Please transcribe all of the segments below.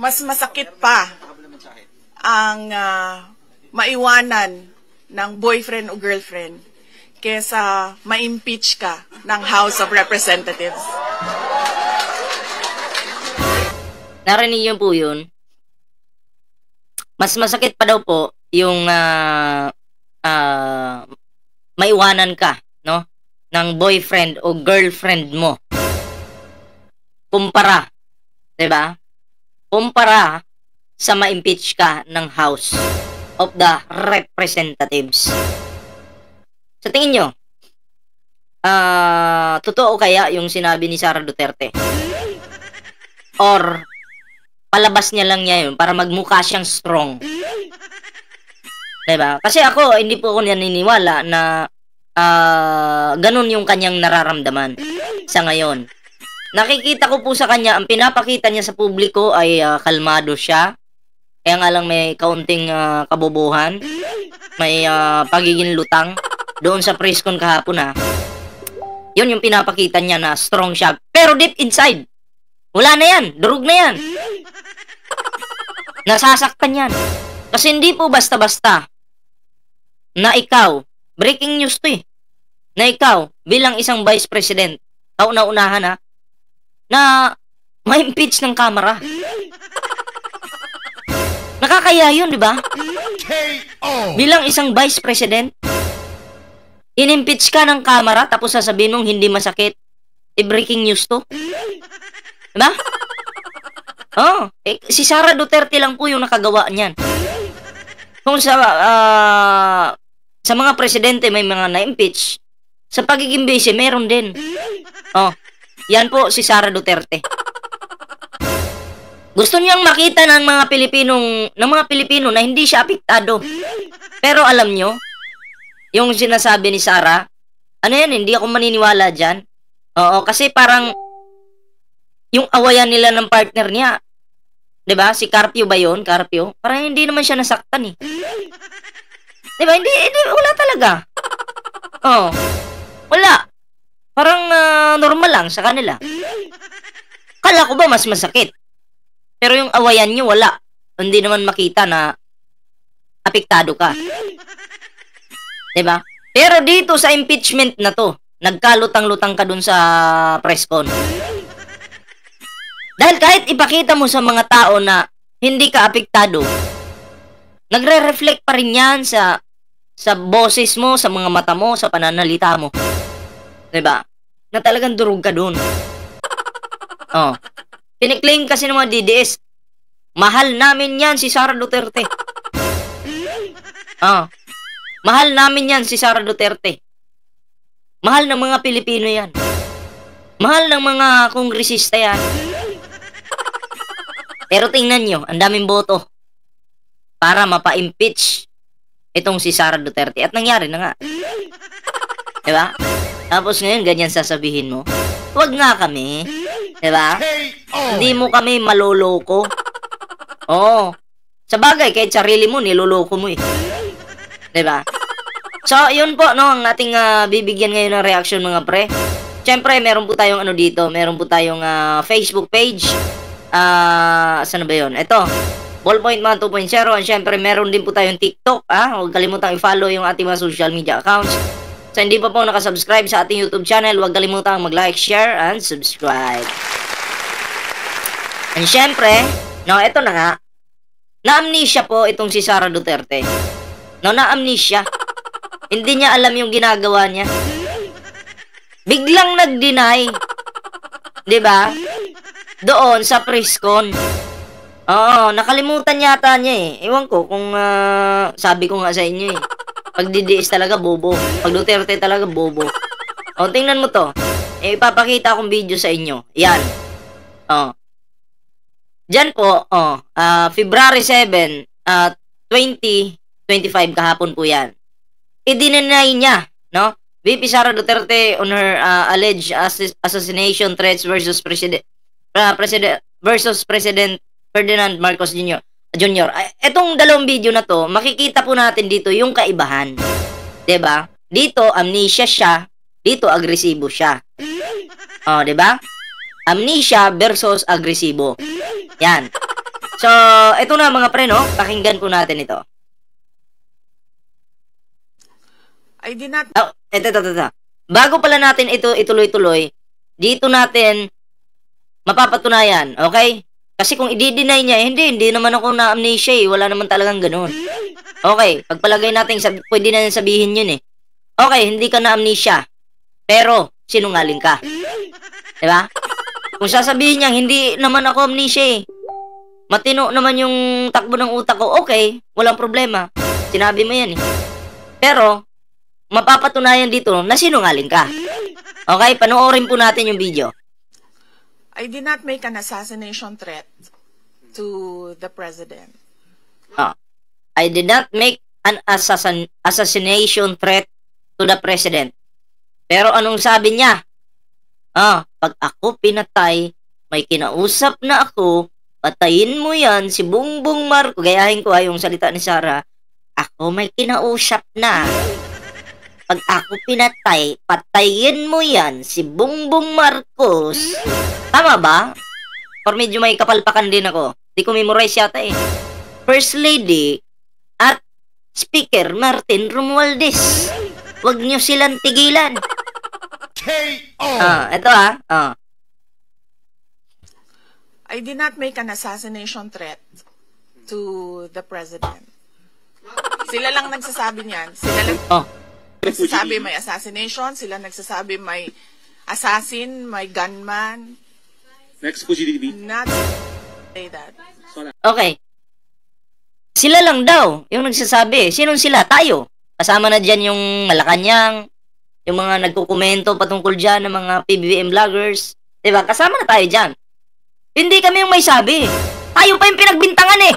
mas masakit pa ang maiwanan ng boyfriend o girlfriend kesa ma-impeach ka ng House of Representatives. Narinig yun po yun. Mas masakit pa daw po yung maiwanan ka, no? Ng boyfriend o girlfriend mo. Kumpara, 'di ba? Kumpara sa ma-impeach ka ng House of the Representatives. Sa tingin nyo, totoo kaya yung sinabi ni Sara Duterte? Or palabas niya lang niya yun para magmukha siyang strong? Diba? Kasi ako, hindi po ako naniniwala na ganun yung kanyang nararamdaman sa ngayon. Nakikita ko po sa kanya, ang pinapakita niya sa publiko ay kalmado siya. Kaya nga lang may kaunting kabobohan. May pagiging lutang. Doon sa press con kahapon yun yung pinapakita niya na strong siya. Pero deep inside, wala na yan. Durog na yan. Nasasaktan yan. Kasi hindi po basta-basta na ikaw, breaking news to na ikaw bilang isang vice president, kauna-unahan na ma-impeach ng Kamara. Nakakaya yun, di ba? Bilang isang vice president, in-impeach ka ng Kamara tapos sasabihin mong hindi masakit. Breaking news to. Diba? Si Sara Duterte lang po yung nakagawa niyan. Kung sa mga presidente may mga na-impeach, sa pagiging vice meron din. Yan po si Sara Duterte. Gusto niyang makita ng mga Pilipino na hindi siya apektado. Pero alam nyo, yung sinasabi ni Sara, hindi ako maniniwala dyan. Kasi parang yung awayan nila ng partner niya, 'di ba? Si Carpio ba 'yon? Carpio? Parang hindi naman siya nasaktan 'Di ba? Hindi wala talaga. Wala. Parang normal lang sa kanila. Kala ko ba mas masakit? Pero yung awayan niyo wala. Hindi naman makita na apektado ka. 'Di ba? Pero dito sa impeachment na 'to, nagkalutang-lutang ka dun sa press con. Dahil kahit ipakita mo sa mga tao na hindi ka apektado, nagre-reflect pa rin yan sa boses mo, sa mga mata mo, sa pananalita mo. Diba? Na talagang durog ka dun. Piniklaim kasi ng mga DDS, mahal namin yan si Sara Duterte. Mahal namin yan si Sara Duterte. Mahal ng mga Pilipino yan. Mahal ng mga kongresista yan. Pero tingnan nyo, ang daming boto para mapa-impeach itong si Sara Duterte. At nangyari na nga. Diba? Tapos ngayon, ganyan sasabihin mo. Huwag nga kami. Diba? Hindi mo kami maloloko. Sa bagay, kahit sarili mo, niloloko mo Diba? So, yun po, ang ating bibigyan ngayon ng reaction mga pre. Siyempre, meron po tayong dito. Meron po tayong Facebook page. Saan ba yun? Ito, Ballpoint Man 2.0. And syempre, meron din po tayong TikTok. Huwag kalimutang i-follow yung ating mga social media accounts. So, hindi pa po nakasubscribe sa ating YouTube channel, huwag kalimutang mag-like, share, and subscribe. And syempre, ito na nga, na-amnesia po itong si Sara Duterte. Na-amnesia. Hindi niya alam yung ginagawa niya. Biglang nag-deny. Diba? Doon sa press con. Nakalimutan yata niya Ewan ko kung sabi ko nga sa inyo Pag DDS talaga bobo. Pag Duterte talaga bobo. Tingnan mo to. Ipapakita akong video sa inyo. Yan. Diyan po, February 7, 2025 kahapon po yan. I-deny niya, no? VP Sara Duterte on her alleged assassination threats versus President Ferdinand Marcos Jr. Etong dalawang video na to, makikita po natin dito yung kaibahan. 'Di ba? Dito amnesia siya, dito agresibo siya. 'Di ba? Amnesia versus agresibo. Yan. So, eto na mga pre, no? Pakinggan po natin ito. I did not Oh, ito. Bago pala natin ito ituloy-tuloy, dito natin mapapatunayan, okay? Kasi kung i-deny niya, hindi naman ako na amnesia eh. Wala naman talagang ganun. Okay, pagpalagay natin, pwede na sabihin yun eh. Okay, hindi ka na amnesia. Pero, sinungaling ka. Diba? Kung sasabihin niya, hindi naman ako amnesia eh. Matino naman yung takbo ng utak ko, okay, walang problema. Sinabi mo yan eh. Pero, mapapatunayan dito na sinungaling ka. Okay, panoorin po natin yung video. I did not make an assassination threat to the president. I did not make an assassination threat to the president. Pero anong sabi niya? Pag ako pinatay, may kinausap na ako, patayin mo yan si Bongbong Marcos. Gayahin ko yung salita ni Sarah. Ako may kinausap na. Pag ako pinatay, patayin mo yan si Bongbong Marcos. Tama ba? Or medyo may kapalpakan din ako. Di ko memorize yata eh. First Lady at Speaker Martin Romualdez. Huwag niyo silang tigilan. Ito I did not make an assassination threat to the president. Sila lang nagsasabi niyan. Sila lang nagsasabi may assassination. Sila nagsasabi may assassin, may gunman. Next po, GDB. Not say that. Okay. Sila lang daw yung nagsasabi. Sinong sila? Tayo. Kasama na dyan yung Malacanang, yung mga nagkukomento patungkol dyan ng mga PBBM vloggers. Diba? Kasama na tayo dyan. Hindi kami yung may sabi. Tayo pa yung pinagbintangan eh.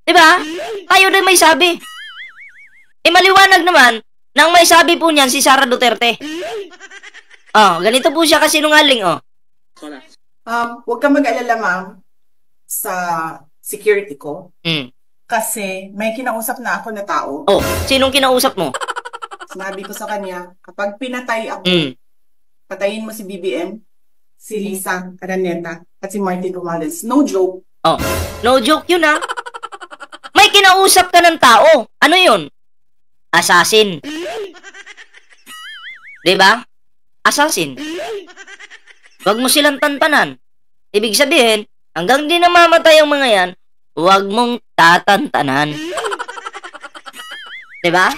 Diba? Tayo din may sabi. Maliwanag naman, nang may sabi po niyan si Sara Duterte. Ganito po siya kasinungaling, Huwag ka mag-alala, ma'am, sa security ko. Kasi may kinausap na ako na tao. Sinong kinausap mo? Sinabi ko sa kanya, kapag pinatay ako, patayin mo si BBM, si Lisa Araneta, at si Martin Romualdez. No joke. No joke yun May kinausap ka ng tao. Ano yun? Assassin. Diba? Assassin. Huwag mo silang tantanan. Ibig sabihin, hanggang di namamatay ang mga yan, huwag mong tatantanan. Diba?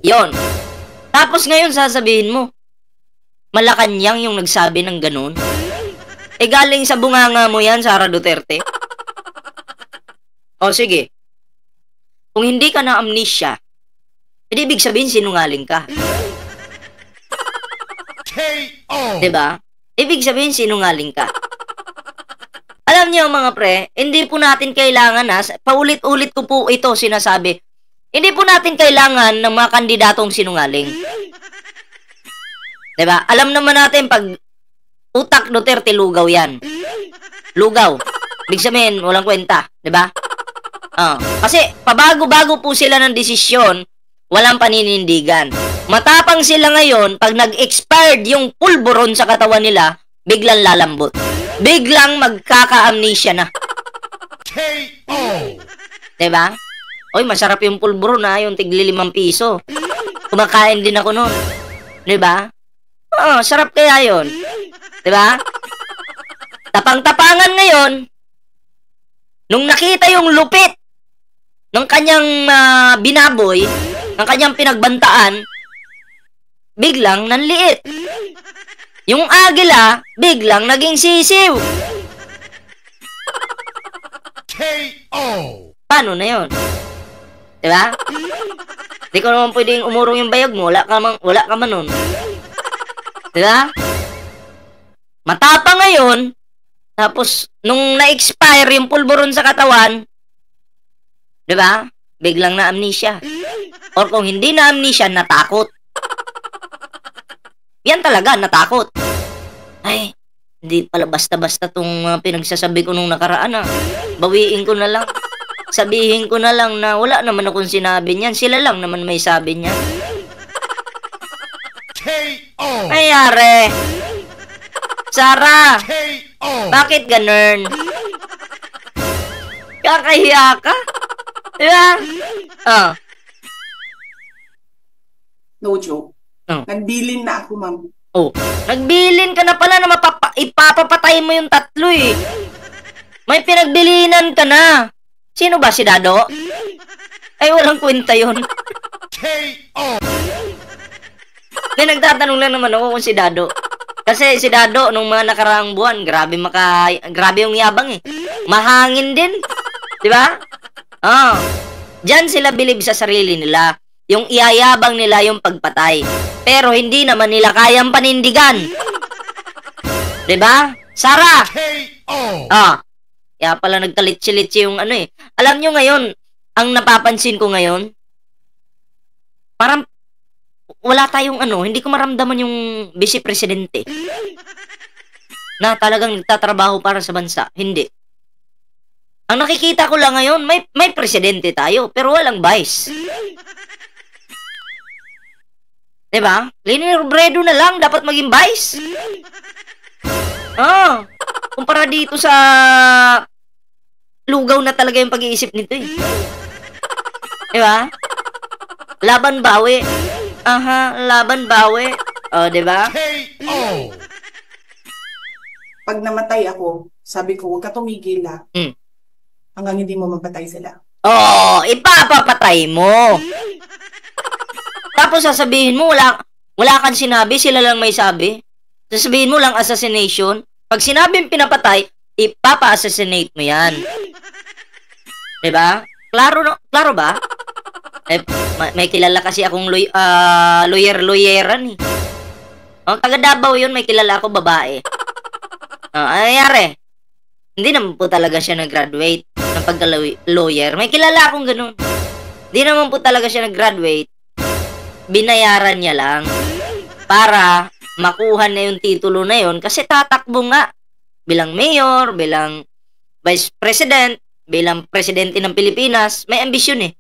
Yon. Tapos ngayon sasabihin mo, Malacanang yung nagsabi ng ganun. Galing sa bunganga mo yan, Sara Duterte. Sige. Kung hindi ka na amnesia, ibig sabihin sinungaling ka. Diba? Ibig sabihin sinungaling ka. Alam niyo mga pre, hindi po natin kailangan paulit-ulit ko po ito sinasabi. Hindi po natin kailangan ng mga kandidatong sinungaling. Diba? Alam naman natin pag utak Duterte, lugaw yan. Lugaw. Ibig sabihin, walang kwenta. Diba? Kasi pabago-bago po sila ng desisyon, walang paninindigan. Matapang sila ngayon, pag nag-expired yung pulburon sa katawan nila, biglang lalambot. Biglang magkaka-amnesia na. Diba? Masarap yung pulburon yung tigli 5 piso. Kumakain din ako nun. Diba? Sarap kaya yun. Diba? Tapang-tapangan ngayon, nung nakita yung lupit ng kanyang binaboy, ng kanyang pinagbantaan, biglang nanliit. Yung agila, biglang naging sisiw. Paano na yun? Diba? Di ko naman pwedeng umurong yung bayag mo, wala ka man nun. Diba? Matapang ngayon, tapos nung na-expire yung pulburon sa katawan, diba? Biglang na-amnesia. Or kung hindi na-amnesia, natakot. Yan talaga, natakot. Ay, hindi pala basta-basta tong pinagsasabi ko nung nakaraan Bawiin ko na lang. Sabihin ko na lang na wala naman akong sinabi niyan. Sila lang naman may sabi niyan. Ay, are. Sarah, bakit ganun? Kakahiya ka? Diba? Oh. No joke. Oh. Nagbilin na ako, ma'am. Oh, nagbilin ka na pala na ipapapatay mo yung tatlo eh. May pinagbilinan ka na. Sino ba, si Dado? Ay, walang kwenta yun. May nagtatanong lang naman ako kung si Dado. Kasi si Dado, nung mga nakaraang buwan, grabe yung yabang eh. Mahangin din. Diba? Ah. Diyan sila bilib sa sarili nila. Yung iyayabang nila yung pagpatay. Pero hindi naman nila kayang panindigan. Diba? Sara! Ah. Kaya pala nagkalitsi-litsi yung ano eh. Alam nyo ngayon, ang napapansin ko ngayon, parang wala tayong ano, hindi ko maramdaman yung vice presidente na talagang nagtatrabaho para sa bansa. Hindi. Ang nakikita ko lang ngayon, may presidente tayo, pero walang vice. Diba? Leni Robredo na lang dapat maging vice. Ah, kumpara dito sa lugaw na talaga yung pag-iisip nito eh. Diba? Laban bawi. Aha, laban bawi. Oh, diba? Pag namatay ako, sabi ko, huwag ka tumigil hanggang hindi mo mapatay sila. Oh, ipapapatay mo. Tapos sasabihin mo, wala kang sinabi, sila lang may sabi. Sasabihin mo lang assassination. Pag sinabing pinapatay, ipapa-assassinate mo yan. Diba? Klaro ba? Eh, may kilala kasi akong lawyeran eh. Oh, taga Davao yun, may kilala ako babae. Oh, ano nangyari? Hindi naman po talaga siya nag-graduate ng pagka-lawyer. May kilala akong ganun. Hindi naman po talaga siya nag-graduate. Binayaran niya lang para makuha na yung titulo na yun kasi tatakbo nga bilang mayor, bilang vice president, bilang presidente ng Pilipinas. May ambisyon eh.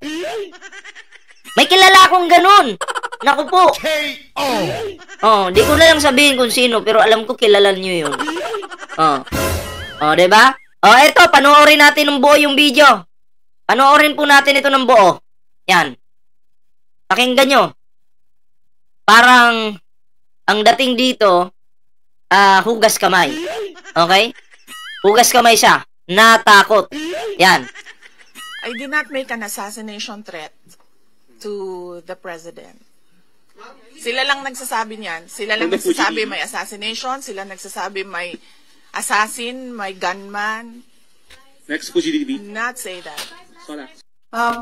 May kilala akong ganun. Naku po. Oh, di ko na lang sabihin kung sino pero alam ko kilala niyo yun. Oh. Oh, diba? Oh, eto, panoorin natin ng buo yung video. Panoorin po natin ito ng buo. Yan. Pakinggan nyo. Parang, ang dating dito, hugas kamay. Okay? Hugas kamay siya. Natakot. Yan. I did not make an assassination threat to the president. Sila lang nagsasabi niyan. Sila lang nagsasabi may assassination. Sila nagsasabi may assassin, may gunman. Next po, GDB. Not say that. Sola.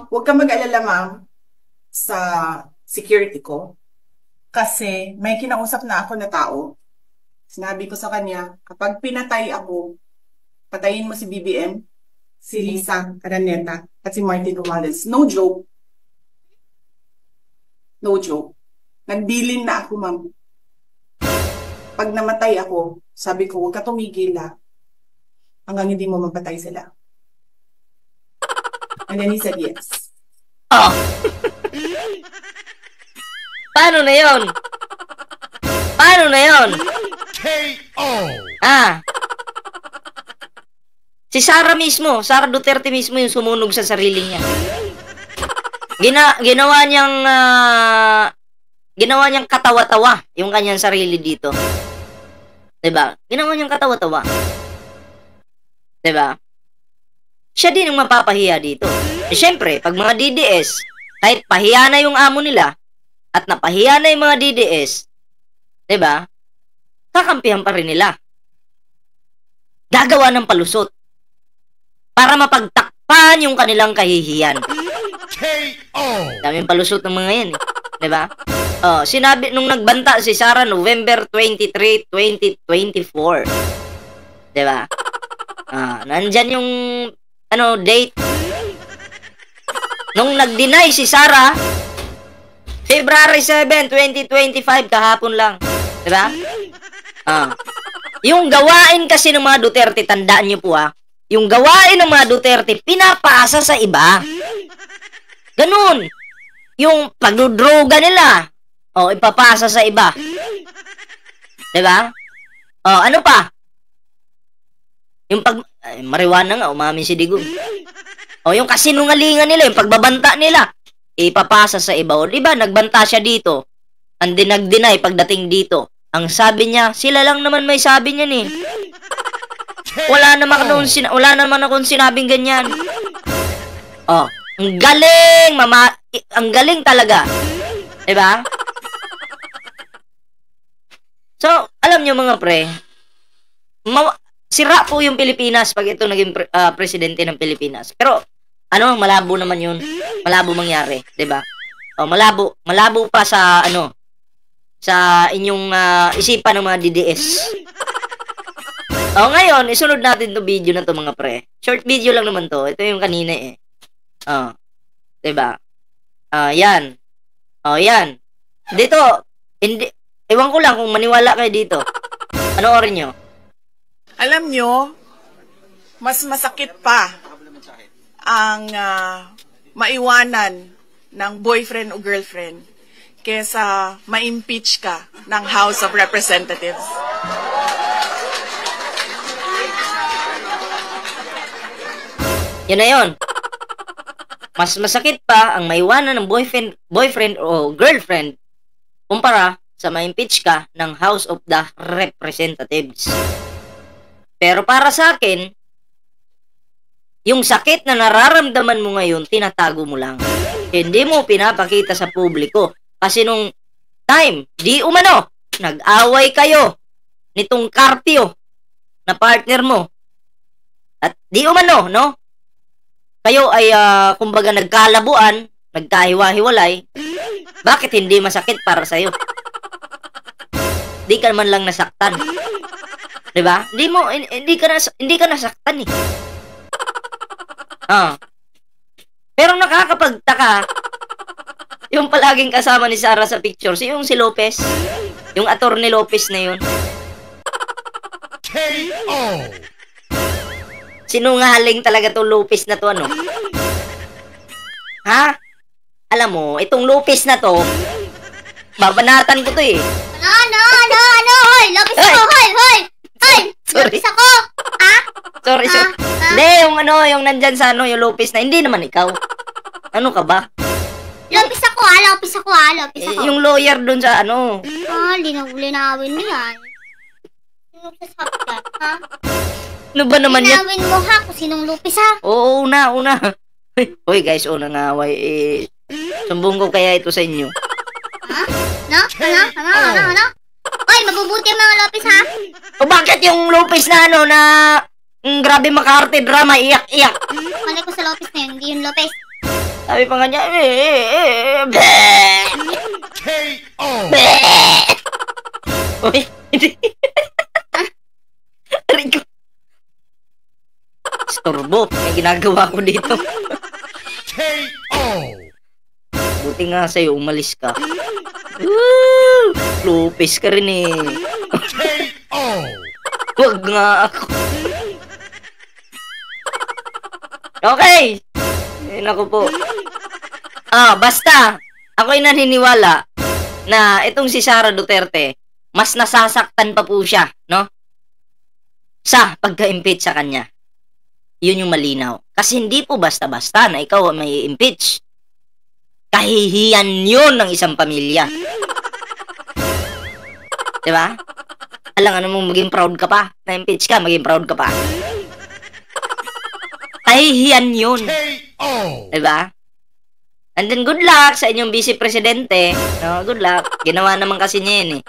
Huwag ka mag-alala, ma'am, sa security ko. Kasi may kinausap na ako na tao. Sinabi ko sa kanya, kapag pinatay ako, patayin mo si BBM, si Lisa Araneta, at si Martin Romualdez. No joke. No joke. Nagbilin na ako, ma'am. Pag namatay ako, sabi ko, huwag ka tumigil hanggang hindi mo mapatay sila. And then he said yes. Oh. Paano na yun? Paano na yun? KO! Si Sara mismo, Sara Duterte mismo yung sumunog sa sarili niya. Ginawa niyang katawa-tawa yung kanyang sarili dito. 'Di ba? Ginawa niyang katawa-tawa. 'Di ba? Siya din ang mapapahiya dito. Siyempre, pag mga DDS, kahit pahiya na yung amo nila at napahiya na yung mga DDS, 'di ba? Kakampihan pa rin nila. Gagawa ng palusot para mapagtakpan yung kanilang kahihiyan. KO! Daming palusot ng mga yan, 'di ba? Oh, sinabi nung nagbanta si Sara November 23, 2024. 'Di ba? Nandyan yung date. Nung nag-deny si Sara February 7, 2025 kahapon lang. 'Di ba? Yung gawain kasi ng mga Duterte, tandaan niyo po yung gawain ng mga Duterte, pinapaasa sa iba. Ganun. Yung pagdudroga nila, ipapasa sa iba. Diba? Ano pa? Yung marijuana nga, umamin si Digong. O yung kasinungalingan nila, yung pagbabanta nila, ipapasa sa iba. O diba, nagbanta siya dito. Ang nag-deny pagdating dito. Ang sabi niya, sila lang naman may sabi niyan eh. Wala naman akong sinabing ganyan. Oh, ang galing, ang galing talaga. Diba? So, alam niyo mga pre, sira po yung Pilipinas pag ito naging presidente ng Pilipinas. Pero, malabo naman yun. Malabo mangyari, 'di ba? O malabo pa sa sa inyong isipan ng mga DDS. O ngayon, isunod natin 'tong video na 'to mga pre. Short video lang naman 'to. Ito yung kanina eh. 'Di ba? Yan. Yan. Dito, hindi ewan ko lang kung maniwala kayo dito. Panoorin nyo. Alam nyo, mas masakit pa ang maiwanan ng boyfriend o girlfriend kesa ma-impeach ka ng House of Representatives. Yun na yun. Mas masakit pa ang maiwanan ng boyfriend o girlfriend kumpara sa ma-impeach ka ng House of the Representatives. Pero para sa akin, yung sakit na nararamdaman mo ngayon, tinatago mo lang. Hindi mo pinapakita sa publiko. Kasi nung time, di umano, nag-away kayo nitong Carpio na partner mo. At di umano, no? Kayo ay, kumbaga, nagkalabuan, nagkahiwa-hiwalay. Bakit hindi masakit para sa'yo? Di ka man lang nasaktan. Diba? Hindi ka nasaktan eh. Pero nakakapagtaka, yung palaging kasama ni Sarah sa picture, yung si Lopez, yung attorney Lopez na yun. KO! Sinungaling talaga to Lopez na to, Ha? Alam mo, itong Lopez na to, babanatan ko to eh. Hoy! Lopez ako, hoy! Sorry. Lopez ako! Ha? Sorry. Hindi, yung nandyan sa yung Lopez na, hindi naman ikaw. Ano ka ba? Lopez ako. Yung lawyer dun sa Linawin mo yan. Sino sasabi yan, ha? Ano ba naman yan? Linawin mo ha kung sinong Lopez ha? Oo, una. Hoy guys, nangaway. Sumbong ko kaya ito sa inyo. Ha? Ano? Hoy, mabubuti ang mga Lopez ha? O bakit yung Lopez na na grabe makarte drama, iyak. Malay ko sa Lopez na yun, hindi yung Lopez. Sabi pa nga niya, KO! Uy, hindi. Rico. Storbo, may ginagawa ko dito. KO! Buti nga sa'yo, umalis ka. Lopez ka rin eh. KO! Wag nga ako. Okay. Naku po. Basta, ako'y naniniwala na itong si Sara Duterte, mas nasasaktan pa po siya, no? Sa pagka-impeach sa kanya. Yun yung malinaw. Kasi hindi po basta-basta na ikaw may impeach. Kahihiyan yun ng isang pamilya. Diba? Alam mo, maging proud ka pa. Na-impeach ka, maging proud ka pa. Kahihiyan yun. KO! Diba? And then good luck sa inyong vice presidente. No, good luck. Ginawa naman kasi niya yun eh.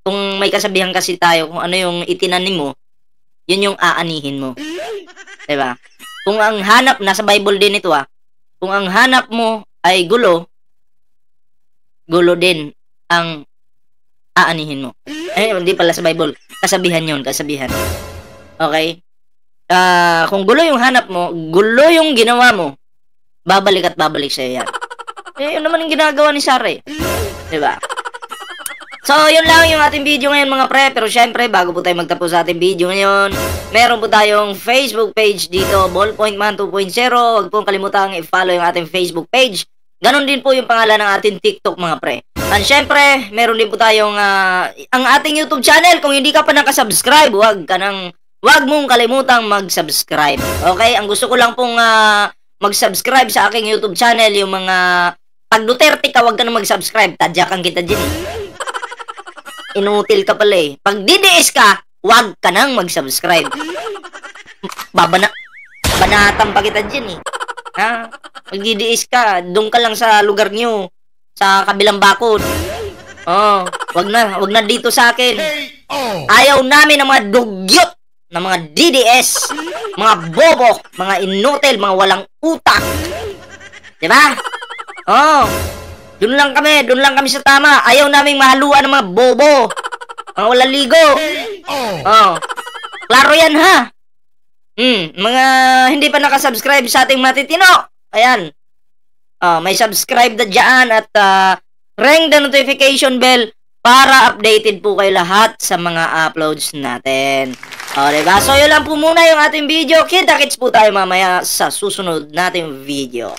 Kung may kasabihan kasi tayo kung ano yung itinanim mo, yun yung aanihin mo. Diba? Kung ang hanap, nasa Bible din ito kung ang hanap mo ay gulo din ang aanihin mo. Hindi pala sa Bible. Kasabihan yun, kasabihan. Okay? Kung gulo yung hanap mo, gulo yung ginawa mo, babalik at babalik sa'yo yan. Yun naman yung ginagawa ni Sarah eh. Diba? So, yun lang yung ating video ngayon mga pre. Pero syempre, bago po tayo magtapos sa ating video ngayon, meron po tayong Facebook page dito, Ballpoint Man 2.0. Huwag pong kalimutang i-follow yung ating Facebook page. Ganon din po yung pangalan ng ating TikTok mga pre. And syempre, meron din po tayong ang ating YouTube channel. Kung hindi ka pa nakasubscribe, huwag mong kalimutang mag-subscribe. Okay? Ang gusto ko lang pong mag-subscribe sa aking YouTube channel. Yung mga pag Duterte ka, wag ka na mag-subscribe. Tadyakan kita dyan. Inutil ka pala eh. Pag DDS ka, wag ka nang mag-subscribe. Banatan pa kita dyan eh. Ha? Pag DDS ka, doon ka lang sa lugar nyo. Sa kabilang bakod. Oh, wag na dito sa akin. Ayaw namin ng mga dugyot ng mga DDS, mga bobo, mga inutil, mga walang utak. Diba? Oh, doon lang kami sa tama. Ayaw naming mahaluan ng mga bobo, mga walang ligo. Oh, klaro yan ha. Mga hindi pa nakasubscribe sa ating matitino. Ayan. May subscribe na dyan at ring the notification bell para updated po kayo lahat sa mga uploads natin. Diba? So, yun lang po muna yung ating video. Kita-kits po tayo mamaya sa susunod nating video.